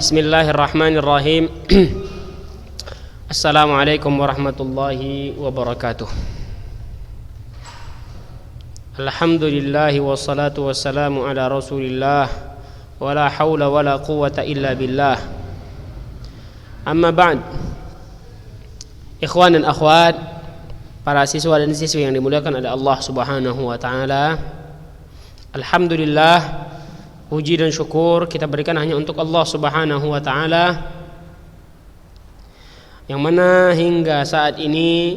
Bismillahirrahmanirrahim. Assalamualaikum warahmatullahi wabarakatuh. Alhamdulillahi wassalatu wassalamu ala rasulillah. Wala hawla wala quwwata illa billah. Amma ba'd. Ikhwan dan akhwat, para siswa dan siswi yang dimuliakan oleh Allah Subhanahu wa taala. Alhamdulillah, puji dan syukur kita berikan hanya untuk Allah Subhanahu wa taala, yang mana hingga saat ini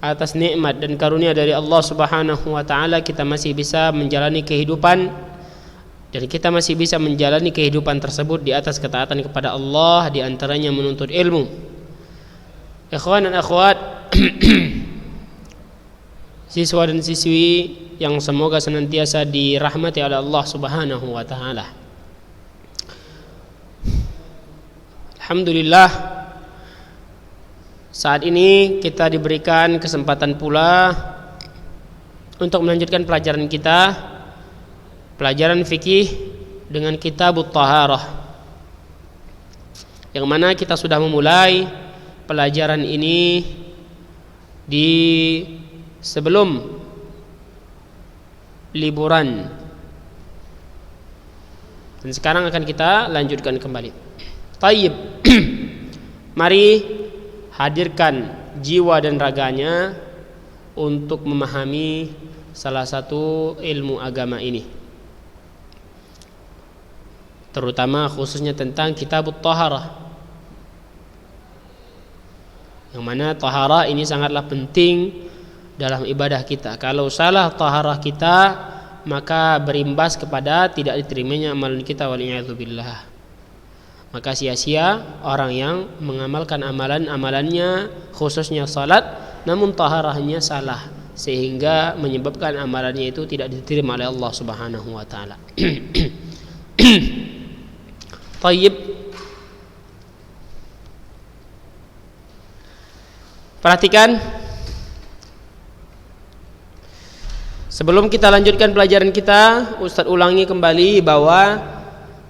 atas nikmat dan karunia dari Allah Subhanahu wa taala kita masih bisa menjalani kehidupan, dan kita masih bisa menjalani kehidupan tersebut di atas ketaatan kepada Allah, di antaranya menuntut ilmu. Ikhwan dan akhwat, siswa dan siswi yang semoga senantiasa dirahmati oleh Allah Subhanahu wa taala. Alhamdulillah, saat ini kita diberikan kesempatan pula untuk melanjutkan pelajaran kita, pelajaran fikih dengan Kitabut Taharah, yang mana kita sudah memulai pelajaran ini di sebelum liburan, dan sekarang akan kita lanjutkan kembali. Tayyib. Mari hadirkan jiwa dan raganya untuk memahami salah satu ilmu agama ini, terutama khususnya tentang Kitabut Taharah, yang mana taharah ini sangatlah penting dalam ibadah kita. Kalau salah taharah kita, maka berimbas kepada tidak diterimanya amalan kita, waliyadzubillah. Maka sia-sia orang yang mengamalkan amalan-amalannya, khususnya salat, namun taharahnya salah, sehingga menyebabkan amalannya itu tidak diterima oleh Allah Subhanahu wa taala. Tayyib. Perhatikan, sebelum kita lanjutkan pelajaran kita, Ustaz ulangi kembali bahwa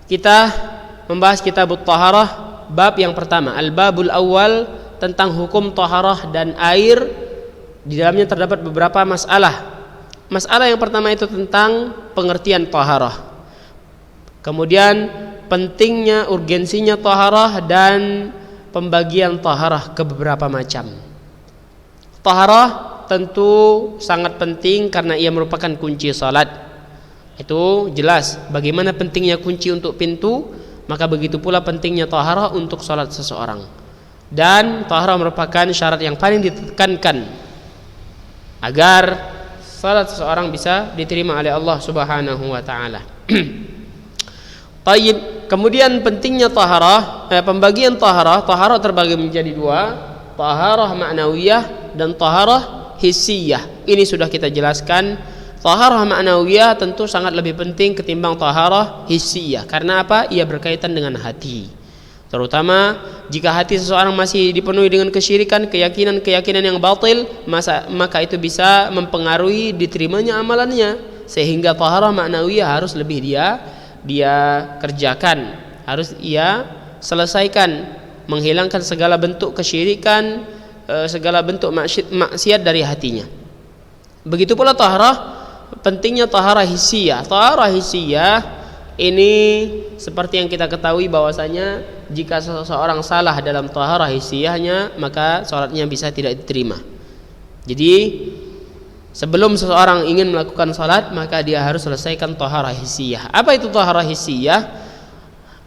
kita membahas Kitabut Taharah, bab yang pertama, al-babul awal, tentang hukum taharah dan air. Di dalamnya terdapat beberapa masalah. Masalah yang pertama itu tentang pengertian taharah, kemudian pentingnya, urgensinya taharah, dan pembagian taharah ke beberapa macam. Taharah tentu sangat penting karena ia merupakan kunci salat. Itu jelas. Bagaimana pentingnya kunci untuk pintu, maka begitu pula pentingnya taharah untuk salat seseorang. Dan taharah merupakan syarat yang paling ditekankan agar salat seseorang bisa diterima oleh Allah Subhanahu wa taala. Tayyib. Kemudian pentingnya taharah, pembagian taharah terbagi menjadi dua, taharah ma'nawiyah dan taharah hissiyah. Ini sudah kita jelaskan. Taharah ma'nawiyah tentu sangat lebih penting ketimbang taharah hissiyah. Karena apa? Ia berkaitan dengan hati. Terutama jika hati seseorang masih dipenuhi dengan kesyirikan, keyakinan yang batil, maka itu bisa mempengaruhi diterimanya amalannya. Sehingga taharah ma'nawiyah harus lebih dia kerjakan, harus ia selesaikan, menghilangkan segala bentuk kesyirikan, segala bentuk maksiat dari hatinya. Begitu pula taharah, pentingnya taharah hissiyah. Taharah hissiyah ini seperti yang kita ketahui bahwasanya jika seseorang salah dalam taharah hissiyahnya, maka salatnya bisa tidak diterima. Jadi sebelum seseorang ingin melakukan salat, maka dia harus selesaikan taharah hissiyah. Apa itu taharah hissiyah?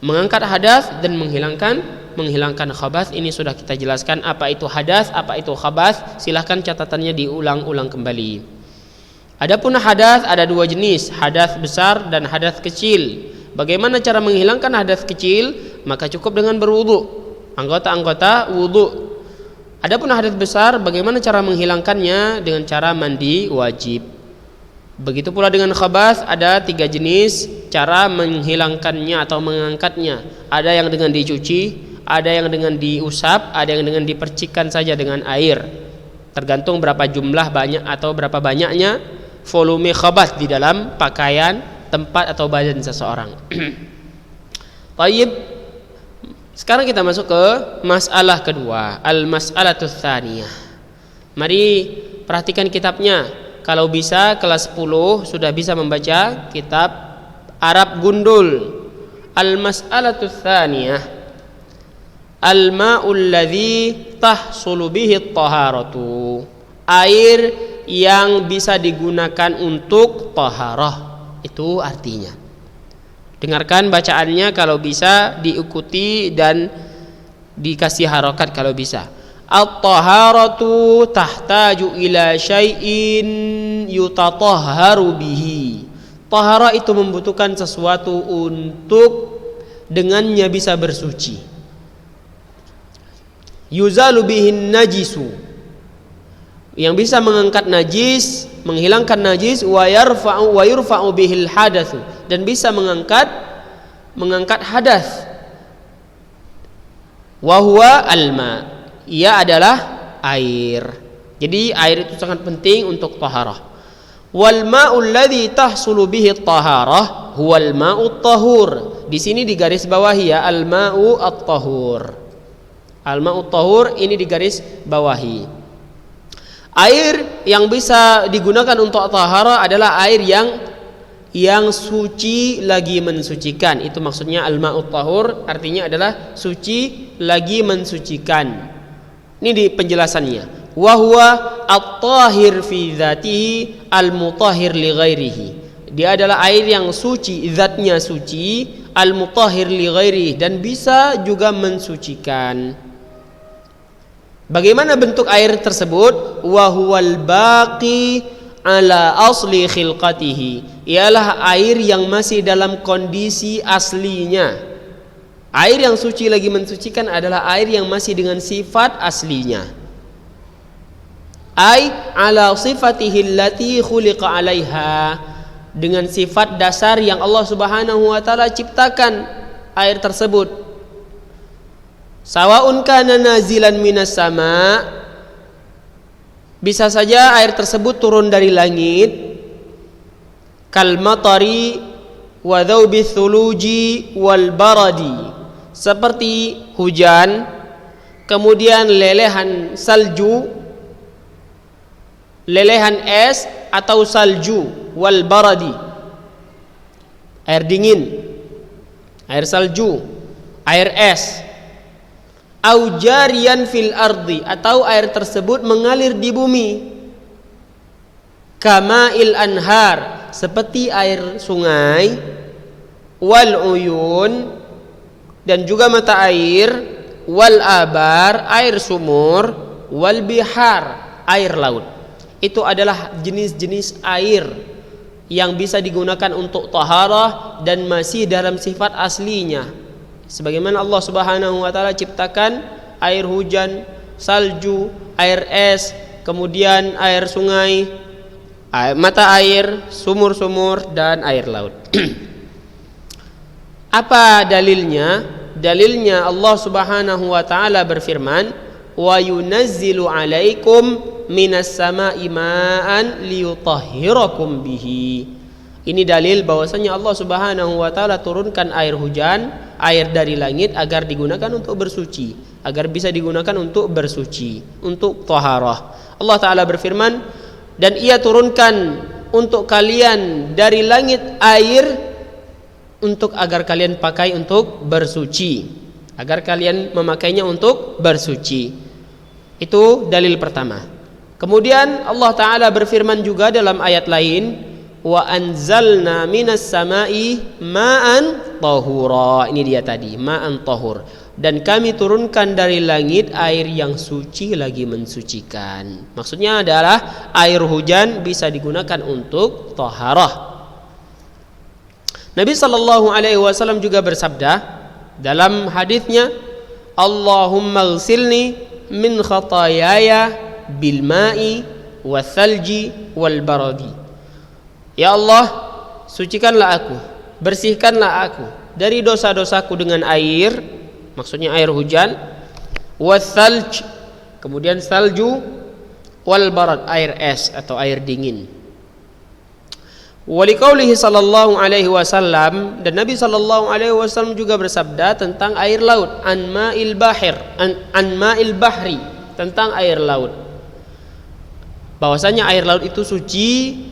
Mengangkat hadas dan menghilangkan khabath. Ini sudah kita jelaskan apa itu hadas, apa itu khabath. Silahkan catatannya diulang-ulang kembali. Adapun hadas ada dua jenis, hadas besar dan hadas kecil. Bagaimana cara menghilangkan hadas kecil? Maka cukup dengan berwudu, anggota-anggota wudu. Adapun hadas besar, bagaimana cara menghilangkannya? Dengan cara mandi wajib. Begitu pula dengan khabath, ada tiga jenis cara menghilangkannya atau mengangkatnya. Ada yang dengan dicuci, ada yang dengan diusap, ada yang dengan dipercikkan saja dengan air. Tergantung berapa jumlah banyak atau berapa banyaknya volume khabath di dalam pakaian, tempat atau badan seseorang. Tayyib. Sekarang kita masuk ke masalah kedua, al-mas'alatus tsaniyah. Mari perhatikan kitabnya. Kalau bisa kelas 10 sudah bisa membaca kitab Arab Gundul. Al-mas'alatus tsaniyah, al-ma'ul ladzi tahsulu bihi at-taharatu. Air yang bisa digunakan untuk taharah. Itu artinya. Dengarkan bacaannya kalau bisa, diikuti dan dikasih harokat kalau bisa. At-taharatu tahtaju ila syai'in yutatahharu bihi. Taharah itu membutuhkan sesuatu untuk dengannya bisa bersuci. Yuzalu bihin najisu, yang bisa mengangkat najis, menghilangkan najis, wa yurfa'u bihil hadatsu, dan bisa mengangkat hadas. Wa huwa alma, ia adalah air. Jadi air itu sangat penting untuk taharah. Wal ma'ul ladzi tahsulu bihi at-taharah huwal ma'ut tahur. Di sini digaris bawahi ya, al ma'u at-tahur. Al ma'ut tahur ini digaris bawahi. Air yang bisa digunakan untuk taharah adalah air yang suci lagi mensucikan. Itu maksudnya al-ma'ut tahur, artinya adalah suci lagi mensucikan. Ini di penjelasannya. Wa huwa at-tahir fi dzatihi al-mutahhir li ghairihi. Dia adalah air yang suci, zatnya suci, al-mutahhir li ghairihi, dan bisa juga mensucikan. Bagaimana bentuk air tersebut? Wa huwal baqi ala asli khilqatihi. Ialah air yang masih dalam kondisi aslinya. Air yang suci lagi mensucikan adalah air yang masih dengan sifat aslinya. Ai ala sifatihi allati khuliqa 'alaiha, dengan sifat dasar yang Allah Subhanahu wa taala ciptakan air tersebut. Sawaun kana nazilan minas sama, bisa saja air tersebut turun dari langit, kal matari wa dhaubi thuluji wal baradi, seperti hujan, kemudian lelehan salju, lelehan es atau salju, wal baradi, air dingin, air salju, air es, au jariyan fil ardi, atau air tersebut mengalir di bumi, kama'il anhar, seperti air sungai, wal uyun, dan juga mata air, wal abar, air sumur, wal bihar, air laut. Itu adalah jenis-jenis air yang bisa digunakan untuk taharah dan masih dalam sifat aslinya. Sebagaimana Allah Subhanahu wa taala ciptakan air hujan, salju, air es, kemudian air sungai, mata air, sumur-sumur, dan air laut. Apa dalilnya? Dalilnya Allah Subhanahu wa taala berfirman, wa yunazzilu 'alaikum minas sama'i ma'an liyutahhirakum bihi. Ini dalil bahwasanya Allah Subhanahu wa taala turunkan air hujan, air dari langit agar digunakan untuk bersuci, agar bisa digunakan untuk bersuci, untuk taharah. Allah taala berfirman, dan ia turunkan untuk kalian dari langit air untuk agar kalian pakai untuk bersuci, agar kalian memakainya untuk bersuci. Itu dalil pertama. Kemudian Allah Ta'ala berfirman juga dalam ayat lain, wa anzalna minas sama'i ma'an tahura. Ini dia tadi, ma'an tahur. Dan kami turunkan dari langit air yang suci lagi mensucikan. Maksudnya adalah air hujan bisa digunakan untuk taharah. Nabi sallallahu alaihi wasallam juga bersabda dalam hadisnya, Allahumma ghsilni min khatayaya bil ma'i wal thalji wal baradi. Ya Allah, sucikanlah aku, bersihkanlah aku dari dosa-dosaku dengan air, maksudnya air hujan, wal thalj, kemudian salju, wal barad, air es atau air dingin. Waliqaulihi sallallahu alaihi wasallam, dan Nabi sallallahu alaihi wasallam juga bersabda tentang air laut, an ma'il bahri, tentang air laut. Bahwasanya air laut itu suci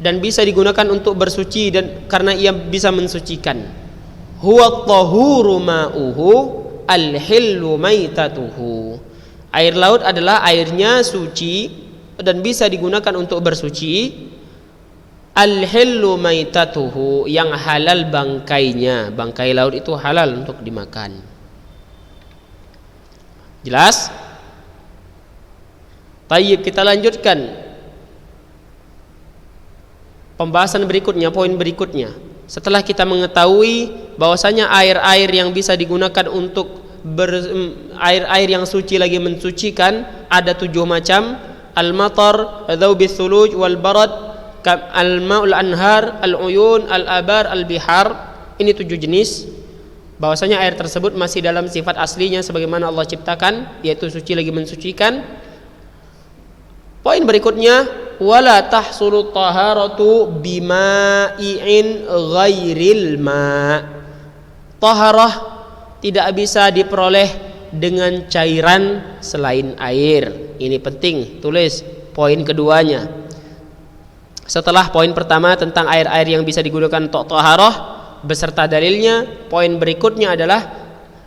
dan bisa digunakan untuk bersuci, dan karena ia bisa mensucikan. Huwa tahuru ma'uhu al-hillu maitatuhu. Air laut adalah airnya suci dan bisa digunakan untuk bersuci. Al-hillu maitatuhu, yang halal bangkainya. Bangkai laut itu halal untuk dimakan. Jelas? Tayyib, kita lanjutkan pembahasan berikutnya, poin berikutnya. Setelah kita mengetahui bahwasanya air-air yang bisa digunakan untuk air-air yang suci lagi mensucikan ada 7 macam. Al-matar, dzawbis thuluj wal barad, al-ma'ul anhar, al-uyun, al-abar, al-bihar. Ini 7 jenis. Bahwasanya air tersebut masih dalam sifat aslinya sebagaimana Allah ciptakan, yaitu suci lagi mensucikan. Poin berikutnya, wala tahsulu taharatu bima'in ghairil ma'. Taharah tidak bisa diperoleh dengan cairan selain air. Ini penting, tulis poin keduanya. Setelah poin pertama tentang air-air yang bisa digunakan untuk taharah beserta dalilnya, poin berikutnya adalah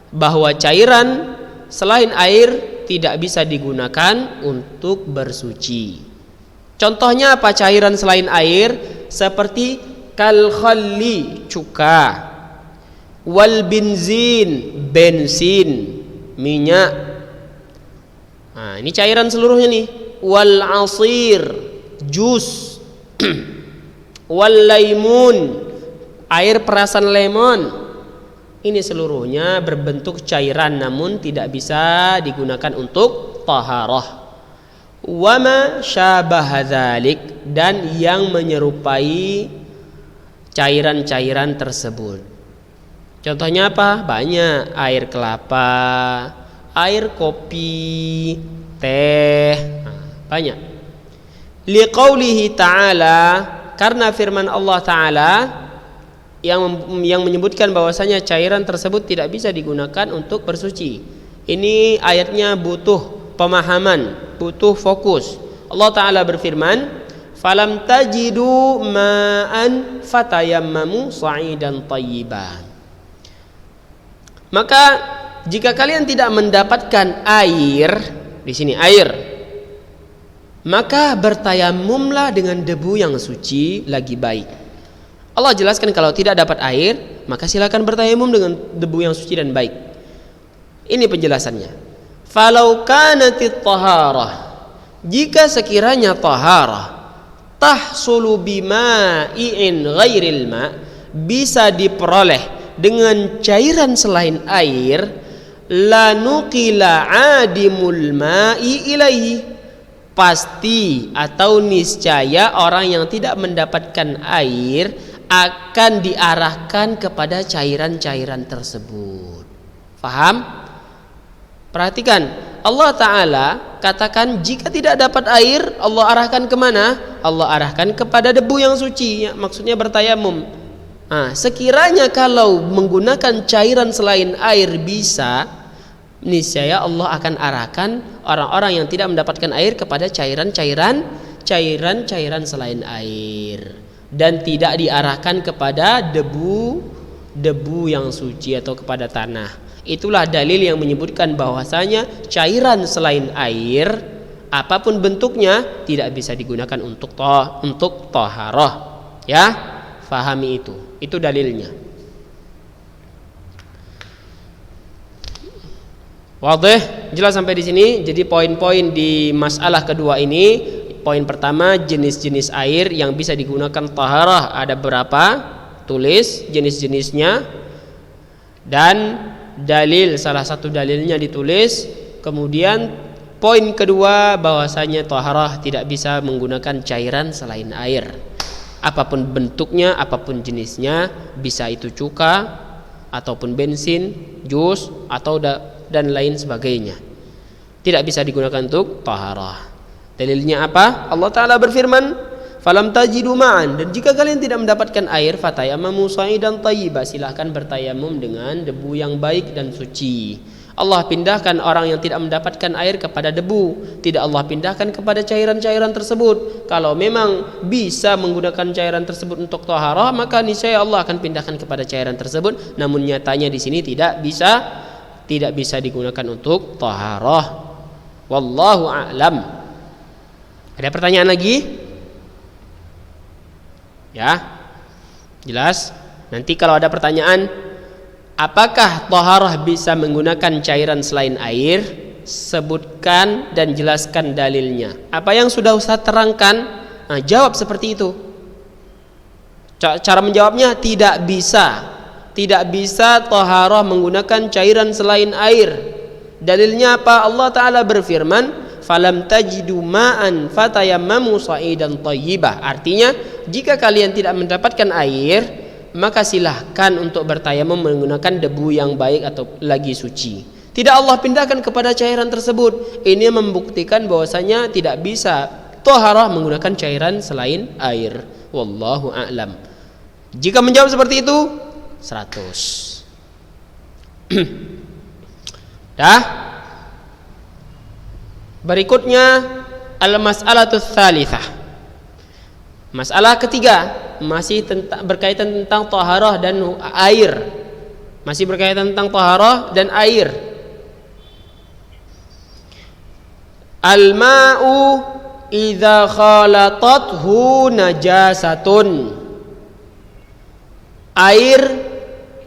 bahwa cairan selain air tidak bisa digunakan untuk bersuci. Contohnya apa cairan selain air? Seperti kal khalli, cuka, wal benzin, bensin, minyak. Nah, ini cairan seluruhnya nih. Wal asir, jus, wal laimun, air perasan lemon. Ini seluruhnya berbentuk cairan namun tidak bisa digunakan untuk taharah. Wa ma syabaha dzalik, dan yang menyerupai cairan-cairan tersebut. Contohnya apa? Banyak. Air kelapa, air kopi, teh, banyak. Liqaulihi ta'ala, karena firman Allah Ta'ala yang menyebutkan bahwasanya cairan tersebut tidak bisa digunakan untuk bersuci. Ini ayatnya butuh pemahaman, butuh fokus. Allah Ta'ala berfirman, falam tajidu ma'an fatayammamu sa'idan thayyiban. Maka jika kalian tidak mendapatkan air, di sini air, maka bertayamumlah dengan debu yang suci lagi baik. Allah jelaskan kalau tidak dapat air, maka silakan bertayamum dengan debu yang suci dan baik. Ini penjelasannya. Falau kanatit taharah, jika sekiranya taharah tahsulu bima'in ghairil ma', bisa diperoleh dengan cairan selain air, la nuqila adimul ma'i ilaihi, pasti atau niscaya orang yang tidak mendapatkan air akan diarahkan kepada cairan-cairan tersebut. Faham? Perhatikan, Allah Ta'ala katakan jika tidak dapat air, Allah arahkan kemana? Allah arahkan kepada debu yang suci, ya, maksudnya bertayamum. Nah, sekiranya kalau menggunakan cairan selain air bisa, niscaya Allah akan arahkan orang-orang yang tidak mendapatkan air kepada cairan-cairan selain air, dan tidak diarahkan kepada debu yang suci atau kepada tanah. Itulah dalil yang menyebutkan bahwasanya cairan selain air apapun bentuknya tidak bisa digunakan untuk taharah. Ya, fahami itu. Itu dalilnya. Wadih? Jelas sampai di sini? Jadi poin-poin di masalah kedua ini, poin pertama jenis-jenis air yang bisa digunakan taharah ada berapa? Tulis jenis-jenisnya dan dalil, salah satu dalilnya ditulis. Kemudian poin kedua bahwasanya taharah tidak bisa menggunakan cairan selain air. Apapun bentuknya, apapun jenisnya, bisa itu cuka ataupun bensin, jus atau dan lain sebagainya. Tidak bisa digunakan untuk taharah. Dalilnya apa? Allah Ta'ala berfirman, falam tajidu ma'an, dan jika kalian tidak mendapatkan air, fatayammamu sa'idan thayyiba, silahkan bertayamum dengan debu yang baik dan suci. Allah pindahkan orang yang tidak mendapatkan air kepada debu, tidak Allah pindahkan kepada cairan-cairan tersebut. Kalau memang bisa menggunakan cairan tersebut untuk taharah, maka niscaya Allah akan pindahkan kepada cairan tersebut. Namun nyatanya di sini tidak bisa digunakan untuk taharah. Wallahu a'lam. Ada pertanyaan lagi? Ya, jelas. Nanti kalau ada pertanyaan, apakah taharah bisa menggunakan cairan selain air? Sebutkan dan jelaskan dalilnya. Apa yang sudah Ustaz terangkan, jawab seperti itu. Cara menjawabnya tidak bisa. Tidak bisa taharah menggunakan cairan selain air. Dalilnya apa? Allah Ta'ala berfirman, falam tajidu ma'an fatayammamu sa'idan thayyibah. Artinya, jika kalian tidak mendapatkan air, maka silahkan untuk bertayamum menggunakan debu yang baik atau lagi suci. Tidak Allah pindahkan kepada cairan tersebut. Ini membuktikan bahwasanya tidak bisa taharah menggunakan cairan selain air. Wallahu a'lam. Jika menjawab seperti itu 100. Dah. Berikutnya al-mas'alatu tsalitsah. Masalah ketiga masih berkaitan tentang taharah dan air. Masih berkaitan tentang taharah dan air. Al-ma'u idza khalatathu najasatun. Air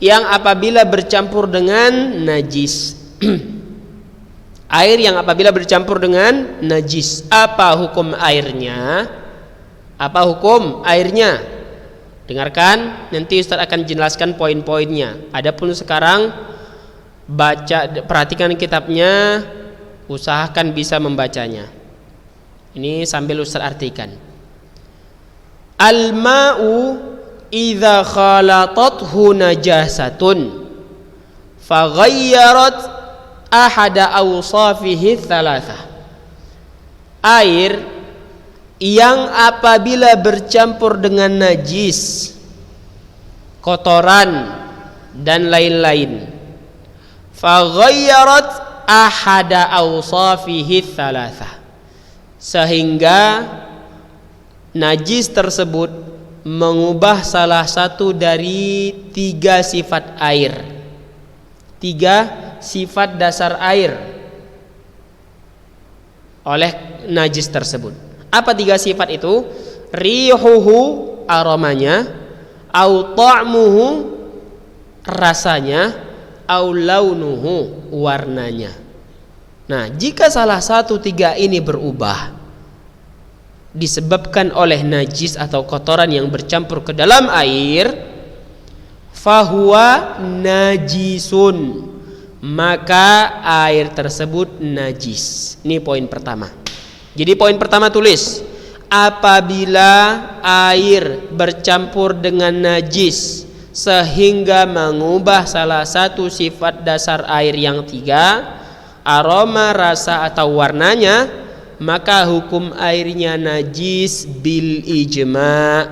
yang apabila bercampur dengan najis. Air yang apabila bercampur dengan najis. Apa hukum airnya? Apa hukum airnya? Dengarkan, nanti Ustaz akan jelaskan poin-poinnya. Adapun sekarang perhatikan kitabnya, usahakan bisa membacanya. Ini sambil Ustaz artikan. Al-ma'u idza khalatathu najasatun faghayyarat ahada awsafihi thalathah. Air yang apabila bercampur dengan najis, kotoran dan lain-lain, faghayyarat ahada awsafihi thalathah, sehingga najis tersebut mengubah salah satu dari 3 sifat air, 3 sifat dasar air oleh najis tersebut. Apa 3 sifat itu? Rihuhu, aromanya, au ta'muhu, rasanya, au launuhu, warnanya. Nah, jika salah satu 3 ini berubah disebabkan oleh najis atau kotoran yang bercampur ke dalam air, fahuwa najisun, maka air tersebut najis. Ini poin pertama. Jadi poin pertama tulis, apabila air bercampur dengan najis sehingga mengubah salah satu sifat dasar air yang 3, aroma, rasa atau warnanya, maka hukum airnya najis bil ijma'.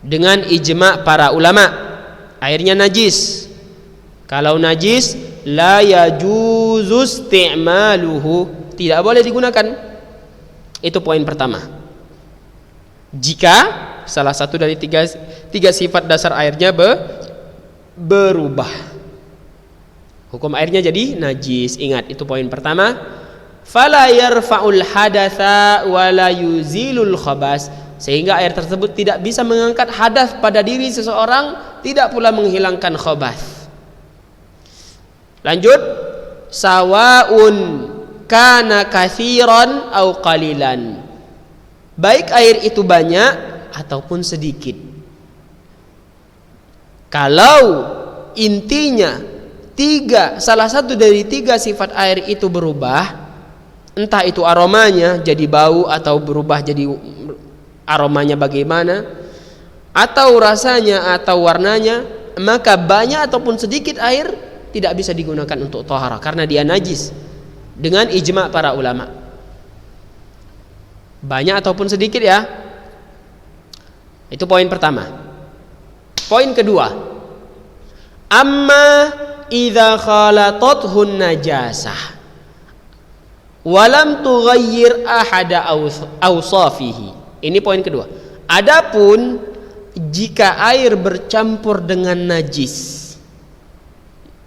Dengan ijma' para ulama, airnya najis. Kalau najis, la yajuzu isti'maluhu, tidak boleh digunakan. Itu poin pertama. Jika salah satu dari tiga sifat dasar airnya berubah, hukum airnya jadi najis. Ingat, itu poin pertama. Fala yarfa'ul hadatsa wa la yuzilul khabas, sehingga air tersebut tidak bisa mengangkat hadas pada diri seseorang, tidak pula menghilangkan khabas. Lanjut, sawaun kana katsiran au qalilan, baik air itu banyak ataupun sedikit. Kalau intinya salah satu dari 3 sifat air itu berubah, entah itu aromanya jadi bau atau berubah jadi aromanya bagaimana, atau rasanya atau warnanya, maka banyak ataupun sedikit air tidak bisa digunakan untuk taharah karena dia najis dengan ijma' para ulama. Banyak ataupun sedikit ya, Itu poin pertama. Poin kedua, amma idza khalatathun najasah walam tughayyir ahada awsafihi. Ini poin kedua. Adapun jika air bercampur dengan najis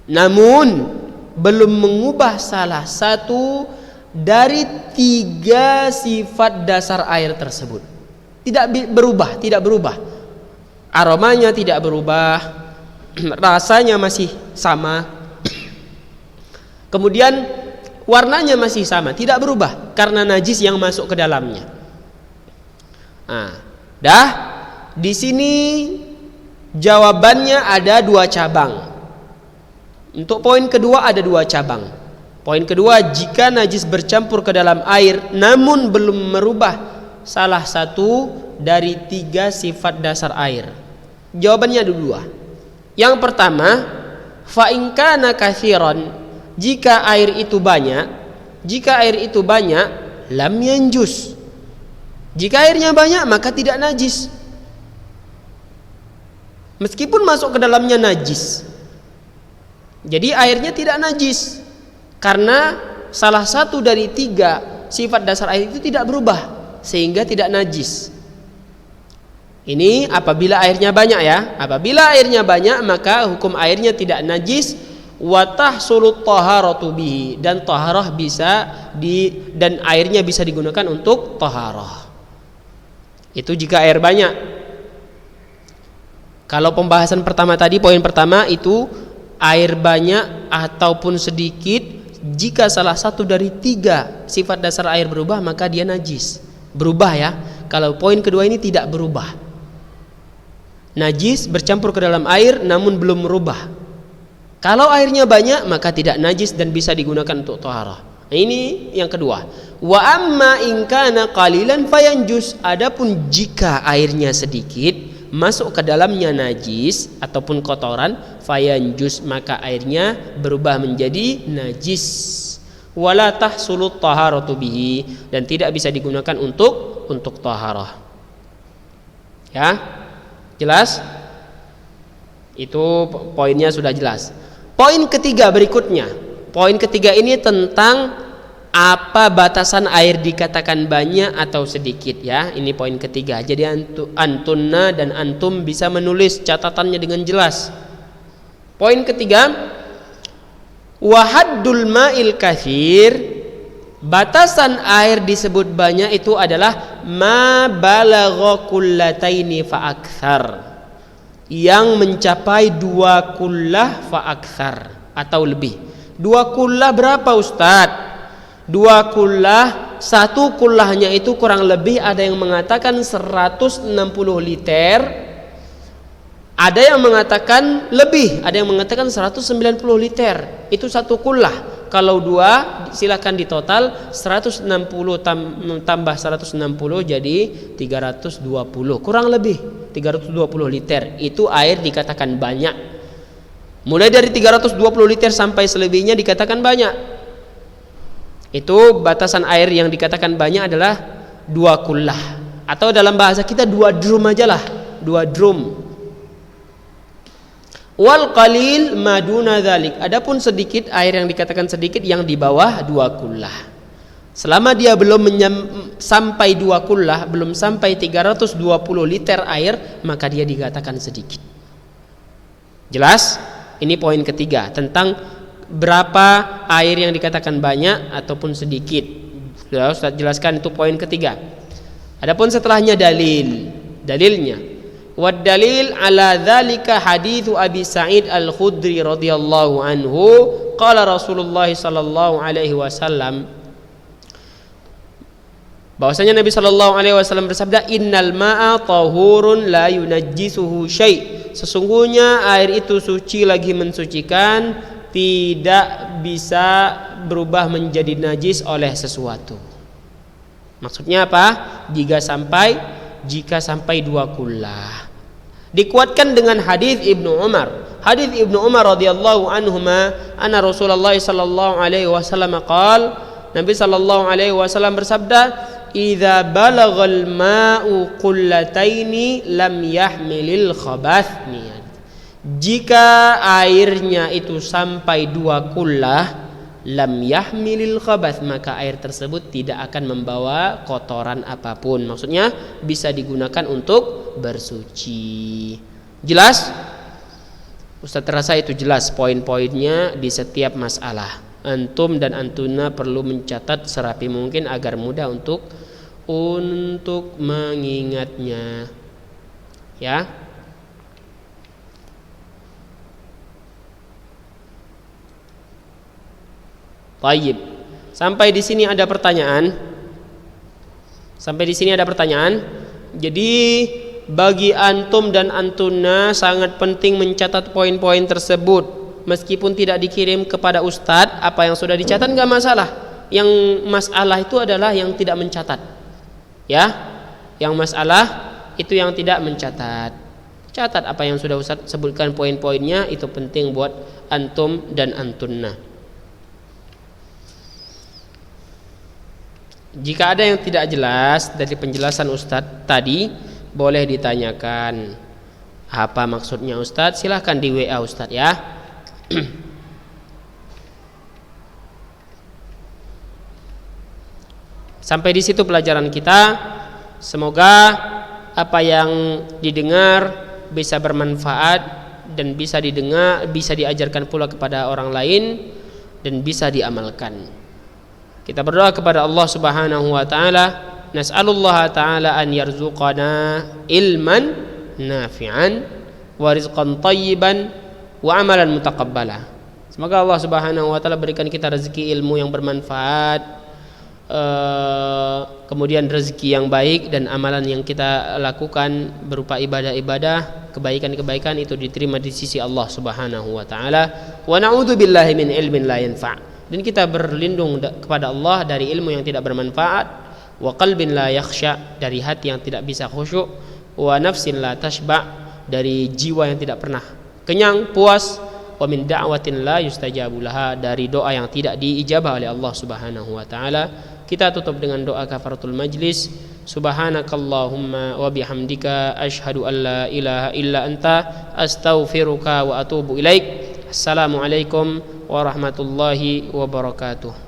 namun belum mengubah salah satu dari 3 sifat dasar air tersebut, tidak berubah. Aromanya tidak berubah, rasanya masih sama, kemudian warnanya masih sama, tidak berubah karena najis yang masuk ke dalamnya. Di sini jawabannya ada 2 cabang. Untuk poin kedua ada 2 cabang. Poin kedua, jika najis bercampur ke dalam air namun belum merubah salah satu dari 3 sifat dasar air. Jawabannya ada 2. Yang pertama, fa in kana katsiran, jika air itu banyak, lam yanjus. Jika airnya banyak maka tidak najis. Meskipun masuk ke dalamnya najis. Jadi airnya tidak najis karena salah satu dari 3 sifat dasar air itu tidak berubah sehingga tidak najis. Ini apabila airnya banyak ya. Apabila airnya banyak maka hukum airnya tidak najis, wa tahsulut taharatu bihi, dan taharah dan airnya bisa digunakan untuk taharah. Itu jika air banyak. Kalau pembahasan pertama tadi, poin pertama itu air banyak ataupun sedikit, jika salah satu dari 3 sifat dasar air berubah maka dia najis. Berubah ya. Kalau poin kedua ini tidak berubah. Najis bercampur ke dalam air namun belum merubah. Kalau airnya banyak maka tidak najis dan bisa digunakan untuk taharah. Ini yang kedua. Wa amma in kana qalilan fayanjus. Adapun jika airnya sedikit masuk ke dalamnya najis ataupun kotoran, fayanjus, maka airnya berubah menjadi najis. Wala tahsulut taharatu bihi, dan tidak bisa digunakan untuk taharah. Ya? Jelas? Itu poinnya sudah jelas. Poin ketiga berikutnya. Poin ketiga ini tentang apa batasan air dikatakan banyak atau sedikit ya. Ini poin ketiga. Jadi antunna dan antum bisa menulis catatannya dengan jelas. Poin ketiga, wahaddul ma'il katsir, batasan air disebut banyak itu adalah ma balagha kullataini fa aktsar, yang mencapai 2 kullah fa aktsar atau lebih. 2 kullah berapa Ustaz? 2 kullah, 1 kullahnya itu kurang lebih ada yang mengatakan 160 liter, ada yang mengatakan lebih, ada yang mengatakan 190 liter. Itu 1 kullah. Kalau 2 silakan ditotal, 160 tambah 160 jadi 320, kurang lebih 320 liter. Itu air dikatakan banyak. Mulai dari 320 liter sampai selebihnya dikatakan banyak. Itu batasan air yang dikatakan banyak adalah 2 kullah, atau dalam bahasa kita 2 drum aja lah, 2 drum. Wal qalil maduna dzalik, adapun sedikit, air yang dikatakan sedikit yang di bawah 2 kullah. Selama dia belum sampai 2 kullah, belum sampai 320 liter air, maka dia dikatakan sedikit. Jelas? Ini poin ketiga tentang berapa air yang dikatakan banyak ataupun sedikit. Sudah Ustaz jelaskan, itu poin ketiga. Adapun setelahnya dalilnya. Wad dalil ala dzalika haditsu Abi Sa'id Al-Khudri radhiyallahu anhu, qala Rasulullah sallallahu alaihi wasallam, bahwasanya Nabi sallallahu alaihi wasallam bersabda, innal ma'a tahurun la yunajjisuhu syai', sesungguhnya air itu suci lagi mensucikan, tidak bisa berubah menjadi najis oleh sesuatu. Maksudnya apa? Jika sampai 2 kullah. Dikuatkan dengan hadis Ibnu Umar. Hadis Ibnu Umar radhiyallahu anhuma, anna Rasulullah sallallahu alaihi wasallam qaal, Nabi sallallahu alaihi wasallam bersabda, idza balagal ma'u qullataini lam yahmilil khabath. Jika airnya itu sampai 2 kullah, lam yahmilil khabath, maka air tersebut tidak akan membawa kotoran apapun. Maksudnya bisa digunakan untuk bersuci. Jelas? Ustaz terasa itu jelas poin-poinnya di setiap masalah. Antum dan antuna perlu mencatat serapi mungkin agar mudah untuk mengingatnya. Ya. Baik. Sampai di sini ada pertanyaan? Jadi bagi antum dan antuna sangat penting mencatat poin-poin tersebut. Meskipun tidak dikirim kepada ustadz, apa yang sudah dicatat enggak masalah. Yang masalah itu adalah yang tidak mencatat. Ya, yang masalah itu yang tidak mencatat. Catat apa yang sudah Ustaz sebutkan poin-poinnya, itu penting buat antum dan antunna. Jika ada yang tidak jelas dari penjelasan Ustaz tadi, boleh ditanyakan. Apa maksudnya Ustaz? Silahkan di WA Ustaz ya. Sampai di situ pelajaran kita. Semoga apa yang didengar bisa bermanfaat dan bisa didengar, bisa diajarkan pula kepada orang lain dan bisa diamalkan. Kita berdoa kepada Allah Subhanahu wa taala, nas'alullah taala an yarzuqana ilman nafi'an wa rizqan thayyiban wa amalan mutaqabbala. Semoga Allah Subhanahu wa taala berikan kita rezeki ilmu yang bermanfaat, kemudian rezeki yang baik dan amalan yang kita lakukan berupa ibadah-ibadah, kebaikan-kebaikan itu diterima di sisi Allah Subhanahu wa taala. Wa na'udzubillahi min ilmin la yanfa'. Dan kita berlindung kepada Allah dari ilmu yang tidak bermanfaat, wa qalbin la yakhsha, dari hati yang tidak bisa khusyuk, wa nafsin la tashba', dari jiwa yang tidak pernah kenyang, puas, wa min da'watin la yustajabu laha, dari doa yang tidak diijabah oleh Allah Subhanahu wa taala. Kita tutup dengan doa kafaratul majlis. Subhanakallahumma wa bihamdika asyhadu an la ilaha illa anta astaghfiruka wa atubu ilaik. Assalamualaikum warahmatullahi wabarakatuh.